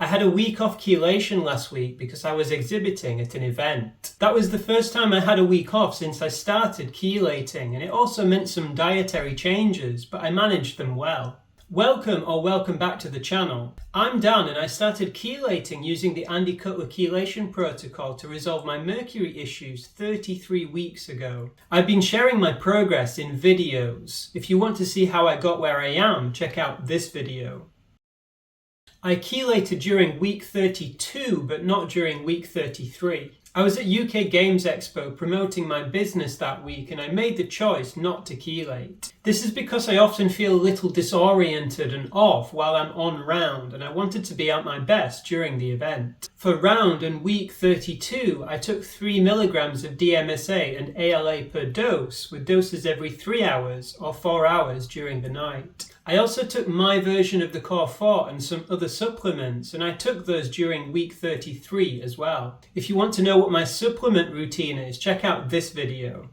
I had a week off chelation last week because I was exhibiting at an event. That was the first time I had a week off since I started chelating, and it also meant some dietary changes, but I managed them well. Welcome back to the channel. I'm Dan and I started chelating using the Andy Cutler Chelation protocol to resolve my mercury issues 33 weeks ago. I've been sharing my progress in videos. If you want to see how I got where I am, check out this video. I chelated during week 32, but not during week 33. I was at UK Games Expo promoting my business that week and I made the choice not to chelate. This is because I often feel a little disoriented and off while I'm on round, and I wanted to be at my best during the event. For round and week 32, I took 3 milligrams of DMSA and ALA per dose, with doses every 3 hours or 4 hours during the night. I also took my version of the Core 4 and some other supplements, and I took those during week 33 as well. If you want to know what my supplement routine is, check out this video.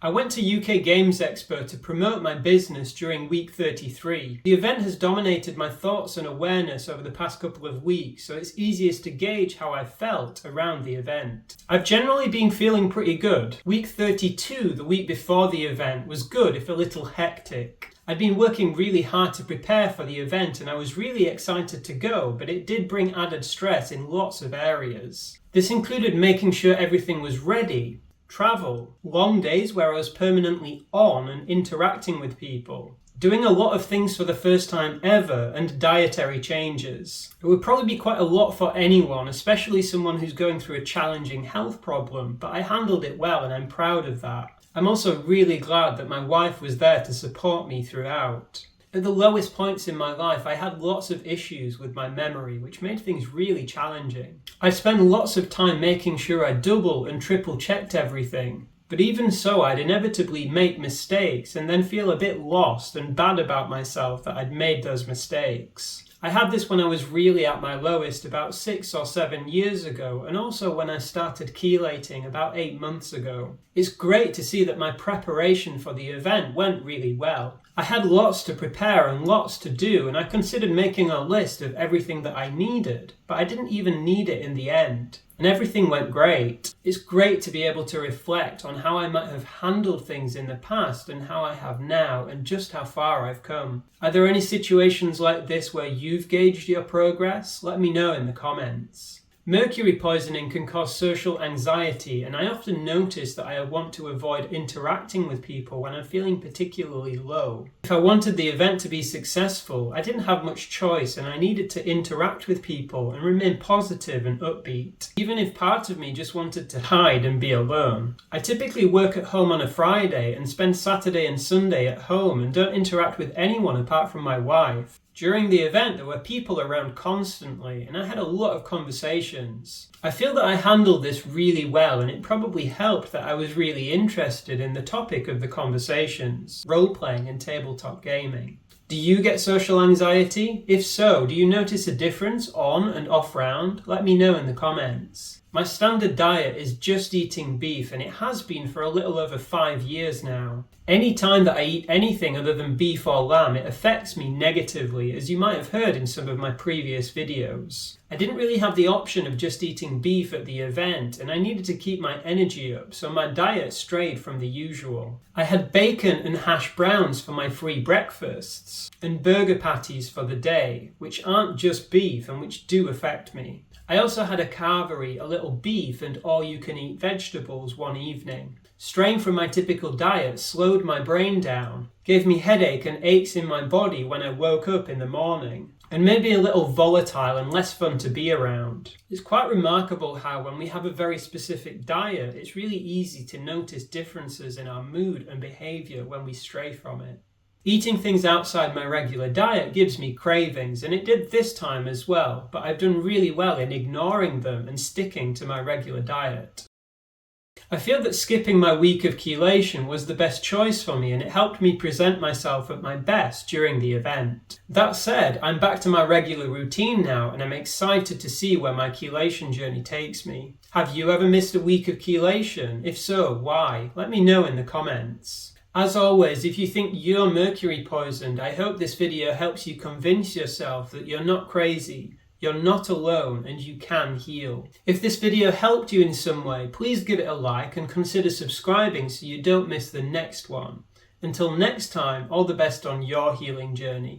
I went to UK Games Expo to promote my business during week 33. The event has dominated my thoughts and awareness over the past couple of weeks, so it's easiest to gauge how I felt around the event. I've generally been feeling pretty good. Week 32, the week before the event, was good if a little hectic. I'd been working really hard to prepare for the event and I was really excited to go, but it did bring added stress in lots of areas. This included making sure everything was ready, travel, long days where I was permanently on and interacting with people, doing a lot of things for the first time ever, and dietary changes. It would probably be quite a lot for anyone, especially someone who's going through a challenging health problem, but I handled it well and I'm proud of that. I'm also really glad that my wife was there to support me throughout. At the lowest points in my life, I had lots of issues with my memory, which made things really challenging. I spent lots of time making sure I double and triple checked everything. But even so, I'd inevitably make mistakes and then feel a bit lost and bad about myself that I'd made those mistakes. I had this when I was really at my lowest about 6 or 7 years ago, and also when I started chelating about 8 months ago. It's great to see that my preparation for the event went really well. I had lots to prepare and lots to do, and I considered making a list of everything that I needed, but I didn't even need it in the end. And everything went great. It's great to be able to reflect on how I might have handled things in the past and how I have now, and just how far I've come. Are there any situations like this where you've gauged your progress? Let me know in the comments. Mercury poisoning can cause social anxiety, and I often notice that I want to avoid interacting with people when I'm feeling particularly low. If I wanted the event to be successful, I didn't have much choice and I needed to interact with people and remain positive and upbeat, even if part of me just wanted to hide and be alone. I typically work at home on a Friday and spend Saturday and Sunday at home and don't interact with anyone apart from my wife. During the event, there were people around constantly, and I had a lot of conversations. I feel that I handled this really well, and it probably helped that I was really interested in the topic of the conversations, role-playing and tabletop gaming. Do you get social anxiety? If so, do you notice a difference on and off round? Let me know in the comments. My standard diet is just eating beef, and it has been for a little over 5 years now. Any time that I eat anything other than beef or lamb, it affects me negatively, as you might have heard in some of my previous videos. I didn't really have the option of just eating beef at the event, and I needed to keep my energy up, so my diet strayed from the usual. I had bacon and hash browns for my free breakfasts, and burger patties for the day, which aren't just beef and which do affect me. I also had a carvery, a little beef and all-you-can-eat vegetables one evening. Straying from my typical diet slowed my brain down, gave me headache and aches in my body when I woke up in the morning, and made me a little volatile and less fun to be around. It's quite remarkable how when we have a very specific diet, it's really easy to notice differences in our mood and behaviour when we stray from it. Eating things outside my regular diet gives me cravings, and it did this time as well, but I've done really well in ignoring them and sticking to my regular diet. I feel that skipping my week of chelation was the best choice for me, and it helped me present myself at my best during the event. That said, I'm back to my regular routine now, and I'm excited to see where my chelation journey takes me. Have you ever missed a week of chelation? If so, why? Let me know in the comments. As always, if you think you're mercury poisoned, I hope this video helps you convince yourself that you're not crazy, You're not alone and you can heal. If this video helped you in some way, please give it a like and consider subscribing so you don't miss the next one. Until next time, all the best on your healing journey.